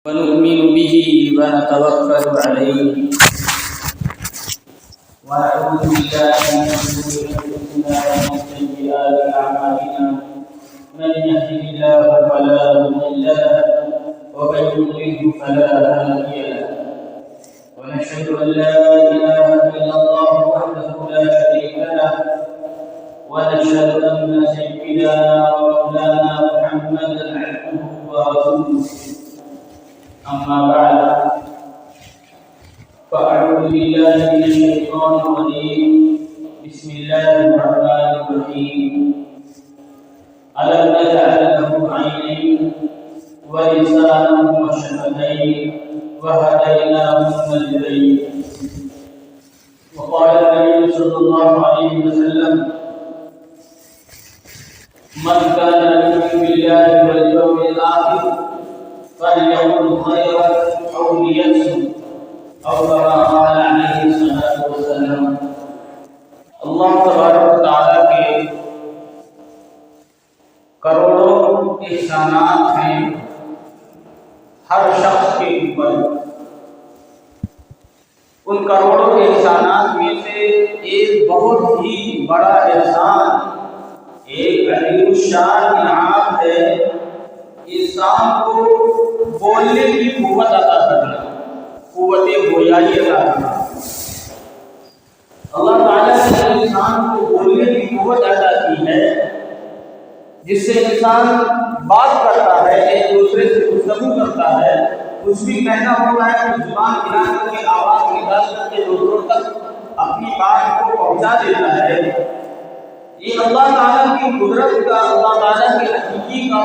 ونؤمن به ونتوكل عليه ونعوذ بالله من شرور انفسنا ومن سيئات اعمالنا من يهده الله فلا مضل له ومن يضلل فلا هادي له ونشهد ان لا اله الا الله وحده لا شريك له ونشهد ان سيدنا ومولانا محمدا عبده ورسوله أما بعد فأعوذ بالله من الشيطان الرجيم بسم الله الرحمن الرحيم ألم نجعل له عينين ولسانا وشفتين وهديناه النجدين وقال النبي صلى الله عليه وسلم من كان يؤمن بالله واليوم الآخر فليقل خيرا او ليصمت او كما قال عليه الصلاه والسلام. اللہ تبارک و تعالیٰ کے کروڑوں احسانات ہیں ہر شخص کے اوپر. ان کروڑوں احسانات میں سے ایک بہت ہی بڑا احسان، ایک عظیم الشان انعام ہے انسان کو بولنے کی قوت عطا کرنا، قوت گویائی عطا کرنا. اللہ تعالیٰ نے انسان کو بولنے کی قوت عطا کی ہے جس سے انسان بات کرتا ہے، ایک دوسرے سے گفتگو کرتا ہے. کچھ بھی کہنا ہوتا ہے تو زبان ہلا کر کے آواز نکال کر کے دوسروں تک اپنی بات کو پہنچا دیتا ہے. یہ اللہ تعالیٰ کی قدرت کا، اللہ تعالیٰ کے حقیقی کا،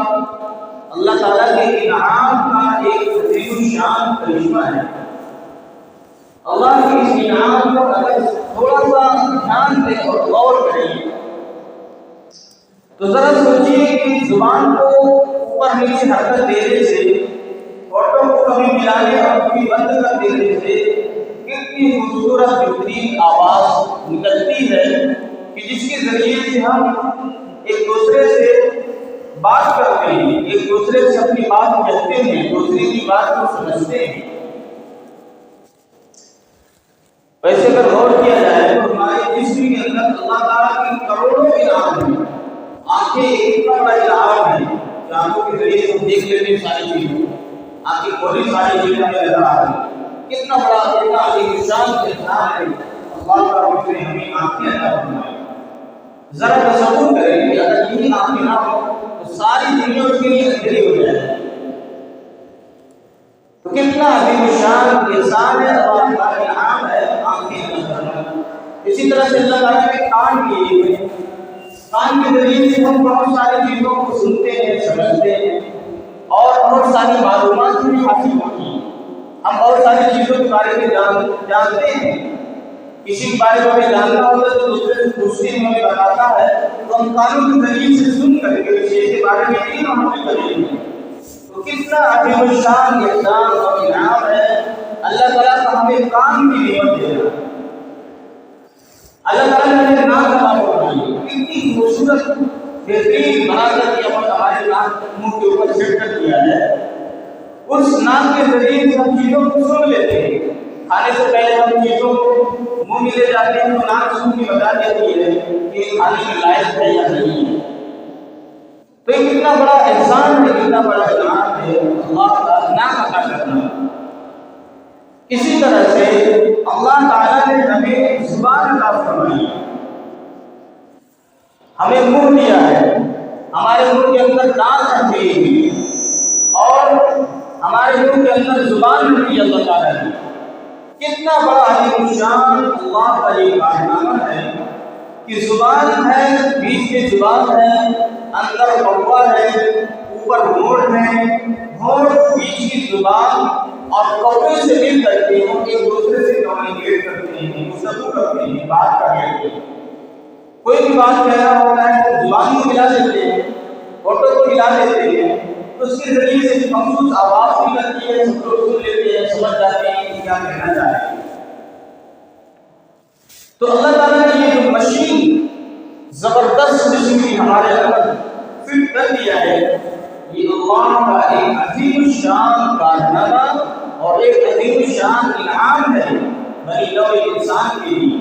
اللہ تعالیٰ کے انعام کا ایک عظیم الشان کرشمہ ہے. اللہ کے اس انعام کو اگر تھوڑا سا دھیان دیں اور غور کریں تو ذرا سوچیے کہ زبان کو اوپر نیچے حرکت دینے سے، ہوٹوں کو کبھی ملانے اور کبھی بند کر دینے سے کتنی خوبصورت بہترین آواز نکلتی ہے کہ جس کے ذریعے سے ہم ایک دوسرے سے بات کرتے ہیں، ایک دوسرے سے اپنی بات کہتے ہیں، دوسرے کی بات کو سمجھتے ہیں. ویسے اگر غور کیا جائے تو ہمارے جسم کے اندر اللہ تعالیٰ کی کروڑوں انعام ہیں. آنکھیں ایک اتنا بڑا انعام ہے کہ آنکھوں کے ذریعے ہم دیکھ لیتے ہیں ساری چیزیں، آنکھیں کھولی ساری چیزیں ہمیں نظر آ رہی. کتنا بڑا اتنا عظیم الشان انعام ہے اللہ کا کہ ہمیں آنکھیں عطا فرمائے. ذرا تصور کریں کہ اگر یہی آنکھیں نہ ہو ساری دنیا اس کے لیے اندھیری ہو جائے تو کتنا عظیم الشان انسان ہے، اللہ کا انعام ہے آنکھیں نظر. اسی طرح سے اللہ تعالیٰ نے کان کیے ہوئے، کان کے ذریعے سے ہم بہت ساری چیزوں کو سنتے ہیں، سمجھتے ہیں اور بہت ساری معلومات بھی حاصل ہوتی ہیں. ہم بہت ساری چیزوں کے بارے میں جانتے ہیں. کسی کے بارے میں ہمیں جاننا ہوتا ہے تو دوسرے سے پوچھتے ہیں، ہمیں بتاتا ہے تو ہم کانوں کے ذریعے سے سن کر کے اس چیز کے بارے میں علم حاصل کریں گے. تو کتنا عظیم الشان احسان اور انعام ہے اللہ تعالیٰ کا ہمیں کان کی نعمت دینا. اللہ تعالیٰ نے ہمیں ناک عطا فرمائی، کتنی خوبصورت بہترین بنا کر کے ہمارے ناک منہ کے اوپر سیٹ کر دیا ہے. اس ناک کے ذریعے سے ہم چیزوں کو سن لیتے ہیں. کھانے سے پہلے ہم چیزوں کو منہ میں لے جاتے ہیں تو ناک سن کے بتا دیتی ہے کہ کھانے کے لائق ہے یا نہیں ہے. تو یہ کتنا بڑا احسان ہے، کتنا بڑا انعام ہے اللہ کا نام عطا کرنا. اسی طرح سے اللہ تعالیٰ نے ہمیں زبان عطا فرمائی، ہمیں منہ دیا ہے، ہمارے منہ کے اندر دانت رکھے ہوئے اور ہمارے منہ کے اندر زبان رکھی اللہ تعالیٰ نے. کتنا بڑا عظیم الشان اللہ کا یہ کارنامہ ہے کہ زبان ہے، بیچ میں زبان ہے، اندر قوا ہے، اوپر ہونٹ ہے، ہونٹ بیچ کی زبان اور قوے سے مل کر کے ہم ایک دوسرے سے کمیونیکیٹ کرتے ہیں، گفتگو کرتے ہیں، بات کرتے ہیں. کوئی بھی بات کہنا ہوتا ہے تو زبان کو ملا دیتے ہیں، ہونٹوں کو ملا دیتے ہیں تو اس کے ذریعے سے مخصوص آواز نکلتی ہے، سب لوگ سن لیتے ہیں، سمجھ جاتے ہیں کہ کیا کہنا چاہ رہے ہیں. تو اللہ تعالیٰ نے یہ جو مشین زبردست جسم کی ہمارے اندر فٹ کر دیا ہے، یہ اللہ کا ایک عظیم الشان کارنامہ اور ایک عظیم الشان انعام ہے بنی نوع انسان کے لیے۔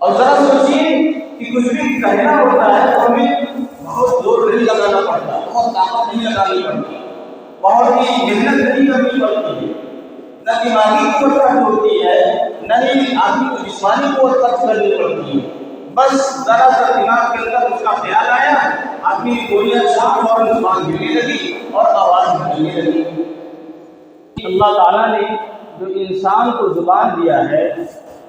اور ذرا سوچیے کہ کچھ بھی کہنا ہوتا ہے تو ہمیں بہت زور نہیں لگانا پڑتا، بہت طاقت نہیں لگانی پڑتی، بہت ہی محنت نہیں کرنی پڑتی ہے، نہ دماغی قوت خرچ ہوتی ہے نہ ہی آدمی کو جسمانی قوت خرچ کرنی پڑتی ہے۔ بس ذرا سا دماغ کے اندر اس کا خیال آیا، آدمی کی گولیاں شام اور زبان ہلنے لگی اور آواز نکلنے لگی۔ اللہ تعالیٰ نے جو انسان کو زبان دیا ہے،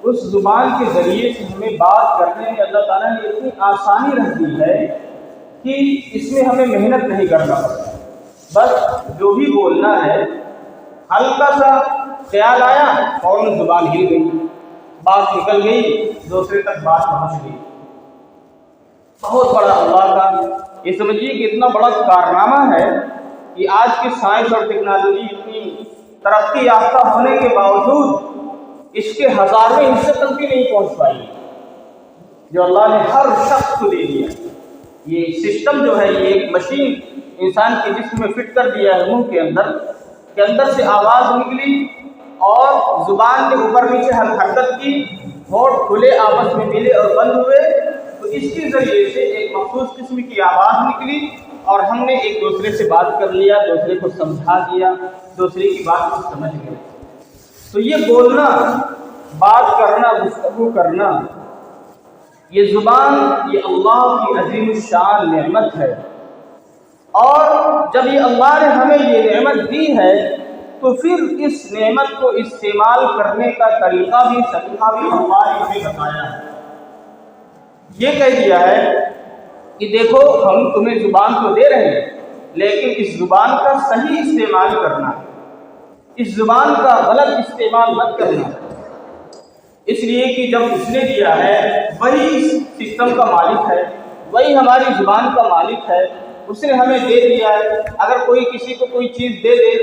اس زبان کے ذریعے سے ہمیں بات کرنے میں اللہ تعالیٰ نے اتنی آسانی رکھ دی ہے کہ اس میں ہمیں محنت نہیں کرنا پڑتا، بس جو بھی بولنا ہے ہلکا سا خیال آیا فوراً زبان ہل گئی، بات نکل گئی، دوسرے تک بات پہنچ گئی۔ بہت بڑا اللہ کا یہ سمجھیے کہ اتنا بڑا کارنامہ ہے کہ آج کی سائنس اور ٹیکنالوجی اتنی ترقی یافتہ ہونے کے باوجود اس کے ہزارویں حصے تک بھی نہیں پہنچ پائی جو اللہ نے ہر شخص کو دے دیا۔ یہ سسٹم جو ہے، یہ ایک مشین انسان کے جسم میں فٹ کر دیا ہے، منہ کے اندر سے آواز نکلی اور زبان نے اوپر نیچے حرکت کی، ہونٹ کھلے آپس میں ملے اور بند ہوئے، تو اس کے ذریعے سے ایک مخصوص قسم کی آواز نکلی اور ہم نے ایک دوسرے سے بات کر لیا، دوسرے کو سمجھا دیا، دوسرے کی بات کو سمجھ گئے۔ تو یہ بولنا، بات کرنا، گفتگو کرنا، یہ زبان یہ اللہ کی عظیم الشان نعمت ہے، اور جب یہ اللہ نے ہمیں یہ نعمت دی ہے تو پھر اس نعمت کو استعمال کرنے کا طریقہ بھی سلیقہ بھی اللہ نے ہمیں بتایا ہے۔ یہ کہہ دیا ہے کہ دیکھو ہم تمہیں زبان تو دے رہے ہیں، لیکن اس زبان کا صحیح استعمال کرنا، اس زبان کا غلط استعمال مت کرنا، اس لیے کہ جب اس نے دیا ہے وہی اس سسٹم کا مالک ہے، وہی ہماری زبان کا مالک ہے، اس نے ہمیں دے دیا ہے۔ اگر کوئی کسی کو کوئی چیز دے دے،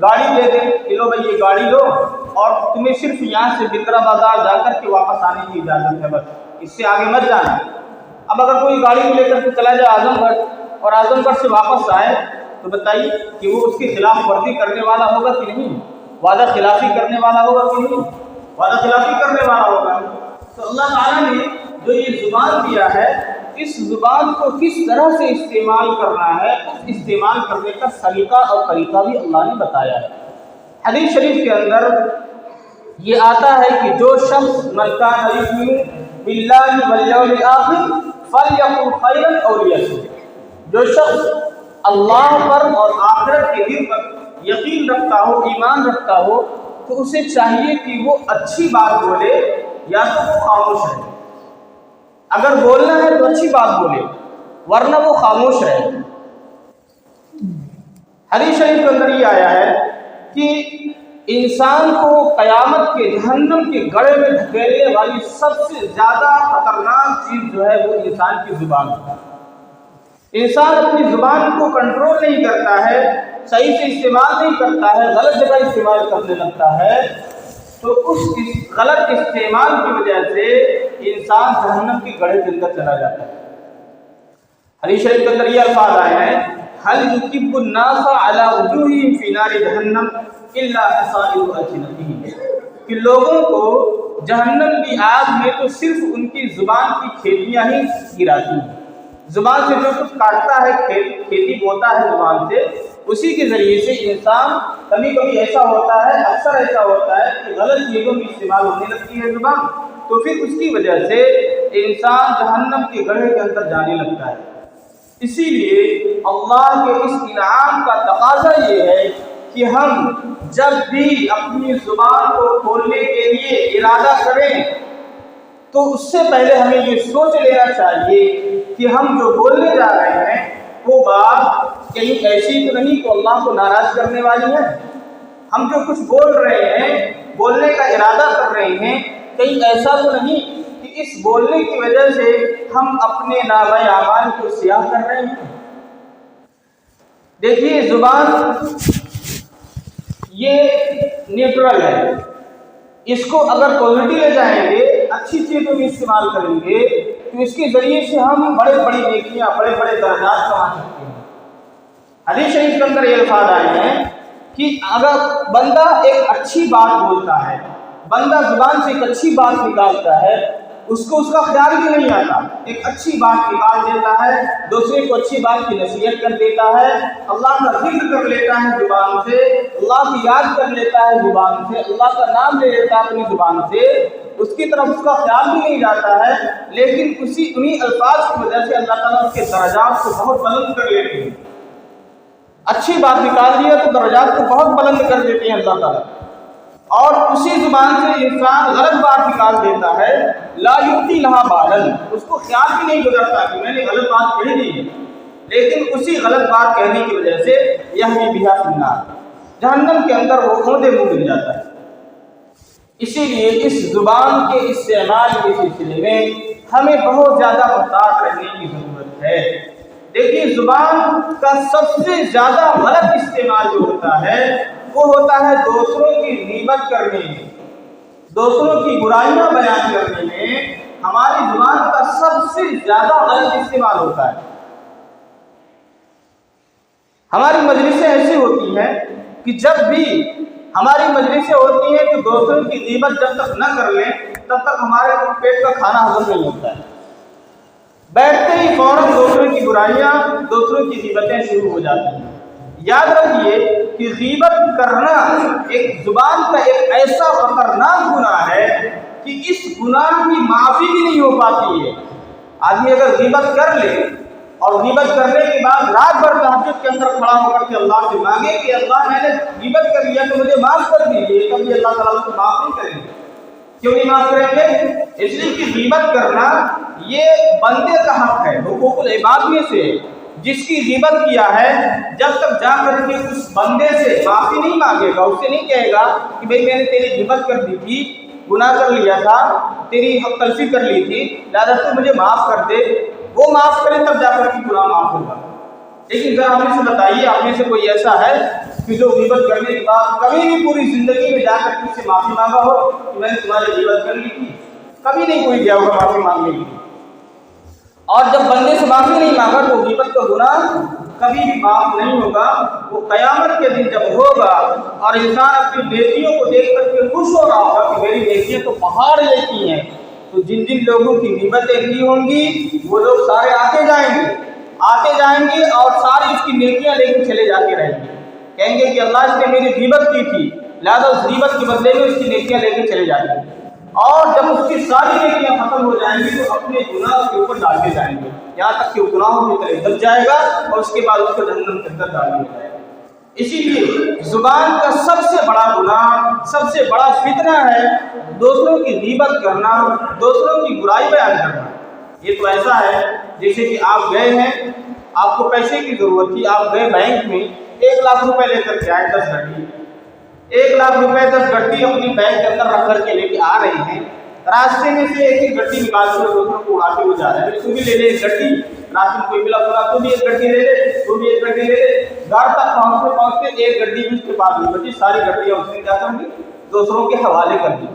گاڑی دے دے کہ لو بھائی یہ گاڑی لو، اور تمہیں صرف یہاں سے بندرا بازار جا کر کے واپس آنے کی اجازت ہے، بس اس سے آگے مت جانا۔ اب اگر کوئی گاڑی کو لے کر کے چلا جائے اعظم گڑھ اور اعظم گڑھ سے واپس آئے تو بتائیے کہ وہ اس کی خلاف ورزی کرنے والا ہوگا کہ نہیں؟ وعدہ خلافی کرنے والا ہوگا کہ نہیں؟ وعدہ خلافی کرنے والا ہوگا۔ تو اللہ تعالیٰ نے جو یہ زبان دیا ہے، اس زبان کو کس طرح سے استعمال کرنا ہے، اس استعمال کرنے کا سلیقہ اور طریقہ بھی اللہ نے بتایا ہے۔ حدیث شریف کے اندر یہ آتا ہے کہ جو شخص من کان یؤمن باللہ والیوم الآخر فلیقل خیرا او لیصمت، جو شخص اللہ پر اور آخرت کے دن پر یقین رکھتا ہو، ایمان رکھتا ہو، تو اسے چاہیے کہ وہ اچھی بات بولے یا تو وہ خاموش رہے۔ اگر بولنا ہے تو اچھی بات بولے، ورنہ وہ خاموش رہے۔ حدیث شریف کے اندر یہ آیا ہے کہ انسان کو قیامت کے جہنم کے گڑھے میں دھکیلنے والی سب سے زیادہ خطرناک چیز جو ہے وہ انسان کی زبان ہے۔ انسان اپنی زبان کو کنٹرول نہیں کرتا ہے، صحیح سے استعمال نہیں کرتا ہے، غلط جگہ استعمال کرنے لگتا ہے، تو اس غلط استعمال کی وجہ سے انسان جہنم کی گڑھے کے اندر چلا جاتا ہے۔ حدیث شریف کے اندر یہ الفاظ آئے ہیں، هل يكب الناس على وجوههم في نار جہنم الا حصائد السنتهم، کہ لوگوں کو جہنم کی آگ میں تو صرف ان کی زبان کی کھیتیاں ہی گراتی ہیں۔ زبان سے جو کچھ کاٹتا ہے، کھیتی بوتا ہے زبان سے، اسی کے ذریعے سے انسان کبھی کبھی ایسا ہوتا ہے، اکثر ایسا ہوتا ہے کہ غلط چیزوں میں استعمال ہونے لگتی ہے زبان، تو پھر اس کی وجہ سے انسان جہنم کے گڑھے کے اندر جانے لگتا ہے۔ اسی لیے اللہ کے اس انعام کا تقاضا یہ ہے کہ ہم جب بھی اپنی زبان کو کھولنے کے لیے ارادہ کریں تو اس سے پہلے ہمیں یہ سوچ لینا چاہیے کہ ہم جو بولنے جا رہے ہیں وہ بات کہیں ایسی تو نہیں کہ اللہ کو ناراض کرنے والی ہے۔ ہم جو کچھ بول رہے ہیں، بولنے کا ارادہ کر رہے ہیں، کہیں ایسا تو نہیں کہ اس بولنے کی وجہ سے ہم اپنے نامہ اعمال کو سیاہ کر رہے ہیں۔ دیکھیے زبان یہ نیوٹرل ہے، اس کو اگر پازیٹو لے جائیں گے، اچھی چیزوں میں استعمال کریں گے تو اس کے ذریعے سے ہم بڑے بڑی نیکیاں، بڑے بڑے درجات کما سکتے ہیں۔ حدیث شریف کے اندر یہ الفاظ آئے ہیں کہ اگر بندہ ایک اچھی بات بولتا ہے، بندہ زبان سے ایک اچھی بات نکالتا ہے، اس کو اس کا خیال بھی نہیں آتا، ایک اچھی بات نکال دیتا ہے، دوسرے کو اچھی بات کی نصیحت کر دیتا ہے، اللہ کا ذکر کر لیتا ہے زبان سے، اللہ کی یاد کر لیتا ہے زبان سے، اللہ کا نام لے لیتا ہے اپنی زبان سے، اس کی طرف اس کا خیال بھی نہیں جاتا ہے، لیکن انہی الفاظ کی وجہ سے اللہ تعالیٰ اس کے درجات کو بہت بلند کر لیتے ہیں۔ اچھی بات نکال دی ہے تو درجات کو بہت بلند کر دیتے ہیں اللہ تعالیٰ۔ اور اسی زبان سے انسان غلط بات نکال دیتا ہے، لا یؤتی لہا بالن، اس کو خیال بھی نہیں گزرتا کہ میں نے غلط بات کہہ دی ہے، لیکن اسی غلط بات کہنے کی وجہ سے یہوی بہا فی النار، جہنم کے اندر وہ کھودے منہ مل جاتا ہے۔ اسی لیے اس زبان کے استعمال کے سلسلے میں ہمیں بہت زیادہ محتاط رہنے کی ضرورت ہے۔ دیکھیے، زبان کا سب سے زیادہ غلط استعمال جو ہوتا ہے وہ ہوتا ہے دوسروں کی غیبت کرنے میں، دوسروں کی برائیاں بیان کرنے میں ہماری زبان کا سب سے زیادہ غلط استعمال ہوتا ہے۔ ہماری مجلسیں ایسی ہوتی ہیں کہ جب بھی ہماری مجلسیں ہوتی ہیں کہ دوسروں کی غیبت جب تک نہ کر لیں تب تک ہمارے پیٹ کا کھانا ہضم نہیں ہوتا ہے، بیٹھتے ہی فوراً دوسروں کی برائیاں، دوسروں کی غیبتیں شروع ہو جاتی ہیں۔ یاد رکھیے کہ غیبت کرنا ایک زبان کا ایک ایسا خطرناک گناہ ہے کہ اس گناہ کی معافی بھی نہیں ہو پاتی ہے۔ آدمی اگر غیبت کر لے اور غیبت کرنے کے بعد رات بھر تہجد کے اندر کھڑا ہو کر کے اللہ سے مانگے کہ اللہ میں نے غیبت کر لیا تو مجھے معاف کر دیجیے، کبھی اللہ تعالیٰ کو معاف نہیں کریں گے۔ کیوں نہیں معاف کریں گے؟ اس لیے کہ غیبت کرنا یہ بندے کا حق ہے، حقوق العباد میں سے۔ جس کی غیبت کیا ہے جب تک جا کر کے اس بندے سے معافی نہیں مانگے گا، اس سے نہیں کہے گا کہ بھئی میں نے تیری غیبت کر دی تھی، گناہ کر لیا تھا، تیری حق تلفی کر لی تھی، لہذا تو مجھے معاف کر دے، وہ معاف کرے تب جا کر کے گناہ معاف ہوگا۔ لیکن ذرا ہمیں سے بتائیے، آپ میں سے کوئی ایسا ہے کہ جو غیبت کرنے کے بعد کبھی بھی پوری زندگی میں جا کر کے اس سے معافی مانگا ہو کہ میں نے تمہاری غیبت کر لی تھی؟ کبھی نہیں کوئی گیا ہوگا معافی مانگنے کے لیے۔ اور جب بندے سے معافی نہیں مانگا تو غیبت کا گناہ کبھی بھی معاف نہیں ہوگا۔ وہ قیامت کے دن جب ہوگا اور انسان اپنی نیکیوں کو دیکھ کر کے خوش ہو رہا ہوگا کہ میری نیکیاں تو پہاڑ جیسی ہیں، تو جن جن لوگوں کی غیبتیں کی ہوں گی وہ لوگ سارے آتے جائیں گے اور ساری اس کی نیکیاں لے کے چلے جاتے رہیں گے، کہیں گے کہ اللہ اس نے میری غیبت کی تھی، لہذا اس غیبت کے بدلے میں اس کی نیکیاں لے کے چلے جاتے ہیں۔ اور جب اس کی ساری نیکیاں ختم ہو جائیں گی تو اپنے گناہ کے اوپر ڈالتے جائیں گے، یہاں تک کہ وہ گناہوں کی طرح دب جائے گا اور اس کے بعد اس کو جہنم کے اندر ڈال دیا جائے گا۔ اسی لیے زبان کا سب سے بڑا گناہ، سب سے بڑا فتنہ ہے دوسروں کی غیبت کرنا، دوسروں کی برائی بیان کرنا۔ یہ تو ایسا ہے جیسے کہ آپ گئے ہیں، آپ کو پیسے کی ضرورت تھی، آپ گئے بینک میں 1 لاکھ روپے لے کر کے آئے، 10 گڈی 1 لاکھ روپے 10 گڈی اپنی بینک کے اندر رکھ کر کے لے کے آ رہے ہیں، راستے میں سے ایک گڈی نکال کر دوسروں کو اڑاتے ہوئے جا رہے ہیں، تو بھی لے لے ایک گڈی، راستے میں کوئی ملا کھلا تو بھی ایک گڈی لے لے، تو بھی ایک گڈی لے لے، گھر تک پہنچتے ایک گڈی بھی اس کے پاس نہیں بچی، ساری گڈیاں اس نے کیا کر دی؟ دوسروں کے حوالے کر دی۔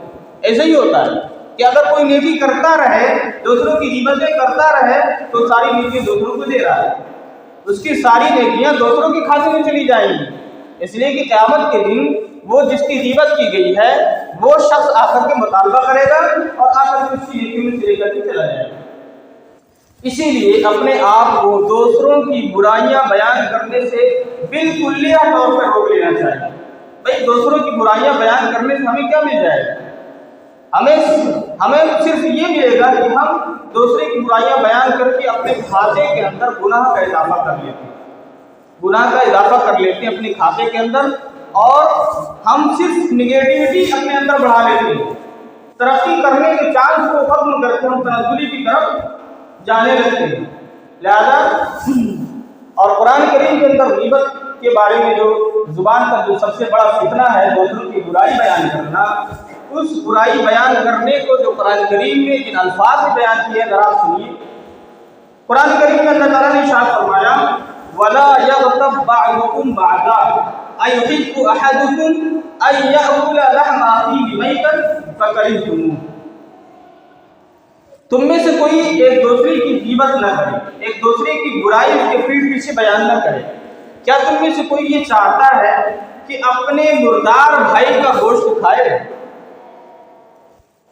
ایسا ہی ہوتا ہے کہ اگر کوئی نیکی کرتا رہے، دوسروں کی غیبتیں کرتا رہے تو ساری نیکی دوسروں کو دے رہا ہے، اس کی ساری نیکیاں دوسروں کے کھاتے میں چلی جائیں گی۔ اس لیے کہ قیامت کے دن وہ جس کی غیبت کی گئی ہے وہ شخص آ کر کے مطالبہ کرے گا اور آ کر کے اس کی نیکی میں چلے کر کے چلا جائے گا۔ اسی لیے اپنے آپ کو دوسروں کی برائیاں بیان کرنے سے بالکلیہ طور پر روک لینا چاہیے۔ بھائی دوسروں کی برائیاں بیان کرنے سے ہمیں کیا مل جائے گا؟ ہمیں صرف یہ ملے گا کہ ہم دوسرے کی برائیاں بیان کر کے اپنے کھاتے کے اندر گناہ کا اضافہ کر لیتے ہیں، اپنے کھاتے کے اندر، اور ہم صرف نگیٹیوٹی اپنے اندر بڑھا لیتے ہیں، ترقی کرنے کے چانس کو ختم کر کے ہم تنزلی کی طرف جانے لگتے ہیں۔ لہذا اور قرآن کریم کے اندر غیبت کے بارے میں جو زبان کا جو سب سے بڑا فتنہ ہے دوسروں کی برائی بیان کرنا، اس برائی بیان کرنے کو جو قرآن کریم نے جن الفاظ میں بیان کیے ذرا آپ سنیے۔ قرآن کریم میں اللہ تعالیٰ نے ارشاد فرمایا وَلَا يَغْتَبْ بَعْضُكُمْ بَعْضًا أَيُحِبُّ أَحَدُكُمْ أَن يَأْكُلَ لَحْمَ أَخِيهِ مَيْتًا فَكَرِهْتُمُوهُ۔ تم میں سے کوئی ایک دوسرے کی غیبت نہ کرے، ایک دوسرے کی برائی اس کے پیٹھ پیچھے بیان نہ کرے، کیا تم میں سے کوئی یہ چاہتا ہے کہ اپنے مردار بھائی کا گوشت کھائے؟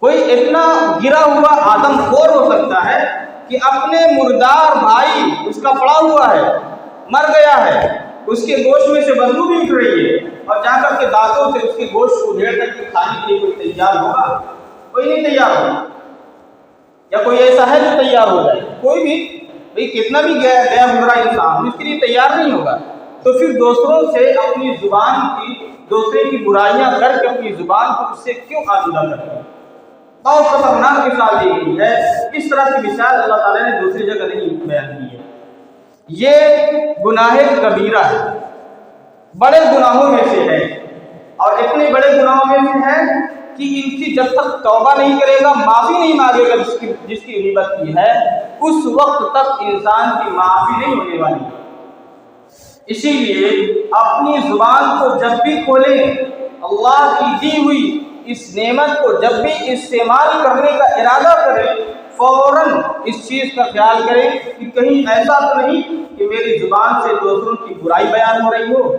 کوئی اتنا گرا ہوا آدم خور ہو سکتا ہے کہ اپنے مردار بھائی اس کا پڑا ہوا ہے، مر گیا ہے، اس کے گوشت میں سے بدبو بھی اٹھ رہی ہے، اور جا کر کے دانتوں سے اس کے گوشت کو ڈھیر کر کے کھانے کے لیے کوئی تیار ہوگا؟ کوئی نہیں تیار ہوگا۔ یا کوئی ایسا ہے جو تیار ہو جائے؟ کوئی بھی، بھئی کتنا بھی گیا گزرا انسان اس کے لیے تیار نہیں ہوگا۔ تو پھر دوسروں سے اپنی زبان کی، دوسرے کی برائیاں کر کے اپنی زبان کو اس سے کیوں آلودہ کرتے ہیں؟ بہت خطرناک مثال دی گئی ہے۔ اس طرح کی مثال اللہ تعالیٰ نے دوسری جگہ نہیں بیان کی ہے۔ یہ گناہ کبیرہ ہے، بڑے گناہوں میں سے ہے، اور اتنے بڑے گناہوں میں سے ہے کہ ان کی جب تک توبہ نہیں کرے گا، معافی نہیں مانگے گا جس کی غیبت کی ہے، اس وقت تک انسان کی معافی نہیں ہونے والی۔ اسی لیے اپنی زبان کو جب بھی کھولیں، اللہ کی دی ہوئی اس نعمت کو جب بھی استعمال کرنے کا ارادہ کریں، فوراً اس چیز کا خیال کریں کہ کہیں ایسا تو نہیں کہ میری زبان سے دوسروں کی برائی بیان ہو رہی ہو۔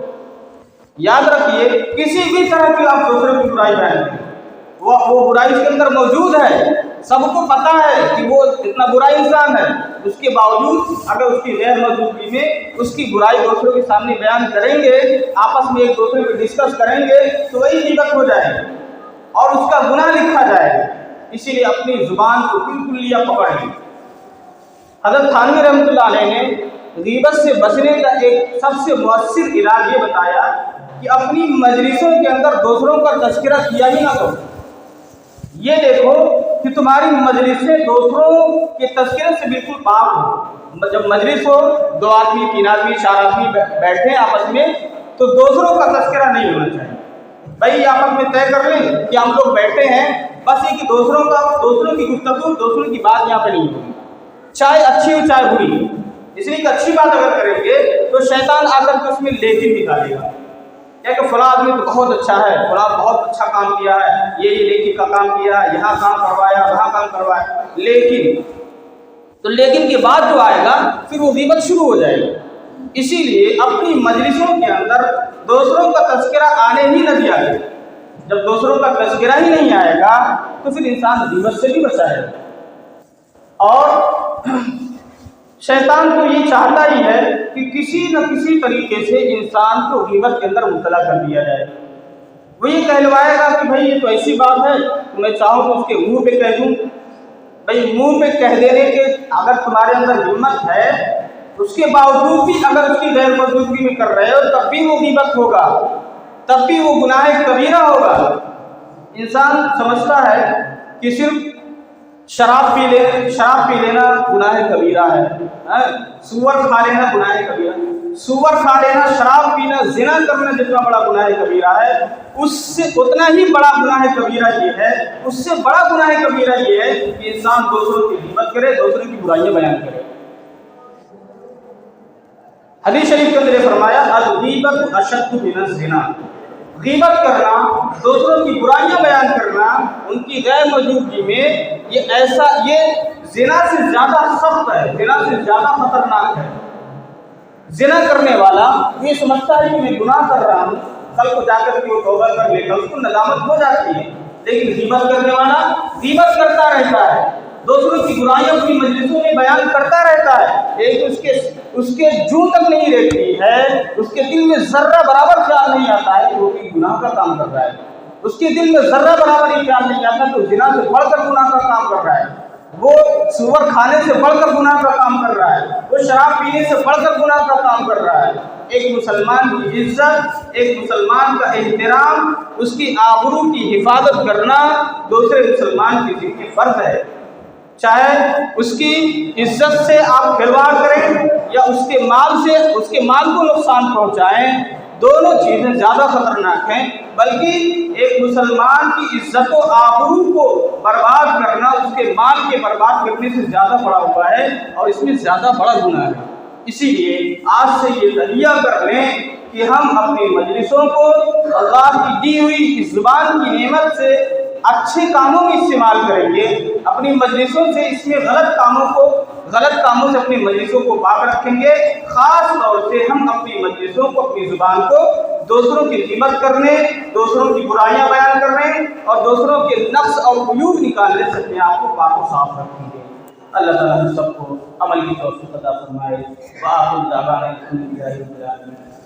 یاد رکھیے، کسی بھی طرح کی آپ دوسروں کی برائی بیان کریں، وہ برائی اس کے اندر موجود ہے، سب کو پتا ہے کہ وہ اتنا برا انسان ہے، اس کے باوجود اگر اس کی غیر موجودگی میں اس کی برائی دوسروں کے سامنے بیان کریں گے، آپس میں ایک دوسرے کو ڈسکس کریں گے، تو وہی غیبت ہو جائے گی اور اس کا گناہ لکھا جائے گا۔ اسی لیے اپنی زبان کو بالکل لیا پکڑ لیں۔ حضرت تھانوی رحمۃ اللہ علیہ نے غیبت سے بچنے کا ایک سب سے مؤثر علاج یہ بتایا کہ اپنی مجلسوں کے اندر دوسروں کا تذکرہ کیا ہی نہ کرو۔ یہ دیکھو کہ تمہاری مجلسیں دوسروں کے تذکرے سے بالکل پاک ہو۔ جب مجلس ہو، 2 آدمی 3 آدمی 4 آدمی بیٹھے آپس میں، تو دوسروں کا تذکرہ نہیں ہونا چاہیے۔ بھائی آپس میں طے کر لیں کہ ہم لوگ بیٹھے ہیں، بس یہ کہ دوسروں کی گفتگو، دوسروں کی بات یہاں پہ نہیں ہوگی، چاہے اچھی ہو چاہے بری۔ اس لیے کہ اچھی بات اگر کریں گے تو شیطان آ کر کے اس میں لیکن نکالے گا، کہ فلاں آدمی تو بہت اچھا ہے، فلاں بہت اچھا کام کیا ہے، یہ لیکن کا کام کیا ہے، یہاں کام کروایا، وہاں کام کروایا، لیکن کے بعد جو آئے گا پھر وہ غیبت شروع ہو جائے گی۔ اسی لیے اپنی مجلسوں کے اندر دوسروں کا تذکرہ آنے ہی نہ دیا جائے۔ جب دوسروں کا تذکرہ ہی نہیں آئے گا تو پھر انسان غیبت سے بھی بچا ہے۔ اور شیطان تو یہ چاہتا ہی ہے کہ کسی نہ کسی طریقے سے انسان کو غیبت کے اندر مبتلا کر دیا جائے۔ وہ یہ کہلوائے گا کہ بھائی یہ تو ایسی بات ہے، میں چاہوں تو اس کے منہ پہ کہہ دوں۔ بھائی منہ پہ کہہ دینے کے اگر تمہارے اندر ہمت ہے، اس کے باوجود بھی اگر اس کی غیر موجودگی میں کر رہے ہو، تب بھی وہ غیبت ہوگا، تب بھی وہ گناہ کبیرہ ہوگا۔ انسان سمجھتا ہے کہ صرف شراب پی لینا گناہ کبیرہ ہے، سور کھا لینا گناہ کبیرہ، سور کھا لینا، شراب پینا، زنا کرنا جتنا بڑا گناہ کبیرہ ہے، اس سے اتنا ہی بڑا گناہ کبیرہ یہ ہے، اس سے بڑا گناہ کبیرہ یہ ہے کہ انسان دوسروں کی غیبت کرے، دوسروں کی برائیاں بیان کرے۔ حدیث شریف کے اندر یہ فرمایا، الغیبۃ اشد من الزنا، غیبت کرنا، دوسروں کی برائیاں بیان کرنا ان کی غیر موجودگی میں، یہ زنا سے زیادہ سخت ہے، زنا سے زیادہ خطرناک ہے۔ زنا کرنے والا یہ سمجھتا ہے کہ میں گناہ کر رہا ہوں، کل کو جا کر کے وہ توبہ کر لے گا، اس کو ندامت ہو جاتی ہے، لیکن غیبت کرنے والا غیبت کرتا رہتا ہے، دوسروں کی برائیاں اپنی مجلسوں میں بیان کرتا رہتا ہے، لیکن اس کے جوں تک نہیں رہتی ہے، اس کے دل میں ذرہ برابر خیال نہیں آتا ہے کہ وہ کوئی گناہ کا کام کر رہا ہے، اس کے دل میں ذرہ برابر یہ خیال نہیں آتا کہ وہ زنا سے بڑھ کر گناہ کا کام کر رہا ہے، وہ سور کھانے سے بڑھ کر گناہ کا کام کر رہا ہے، وہ شراب پینے سے بڑھ کر گناہ کا کام کر رہا ہے۔ ایک مسلمان کی عزت، ایک مسلمان کا احترام، اس کی آبرو کی حفاظت کرنا دوسرے مسلمان کی ذمہ فرض ہے۔ چاہے اس کی عزت سے آپ کھلواڑ کریں یا اس کے مال کو نقصان پہنچائیں، دونوں چیزیں زیادہ خطرناک ہیں، بلکہ ایک مسلمان کی عزت و آبرو کو برباد کرنا اس کے مال کے برباد کرنے سے زیادہ بڑا ہوا ہے، اور اس میں زیادہ بڑا گناہ ہے۔ اسی لیے آج سے یہ تہیہ کر لیں کہ ہم اپنی مجلسوں کو اللہ کی دی ہوئی اس زبان کی نعمت سے اچھے کاموں میں استعمال کریں گے، اپنی مجلسوں سے اس میں غلط کاموں کو، غلط کاموں سے اپنی مجلسوں کو پاک رکھیں گے، خاص طور سے ہم اپنی مجلسوں کو، اپنی زبان کو دوسروں کی غیبت کرنے، دوسروں کی برائیاں بیان کرنے اور دوسروں کے نقص اور عیوب نکالنے سے اپنے آپ کو پاک و صاف رکھیں گے۔ اللہ تعالیٰ ہم سب کو عمل کی توفیق عطا فرمائے۔ وآخر دعوانا الحمدللہ رب العالمین۔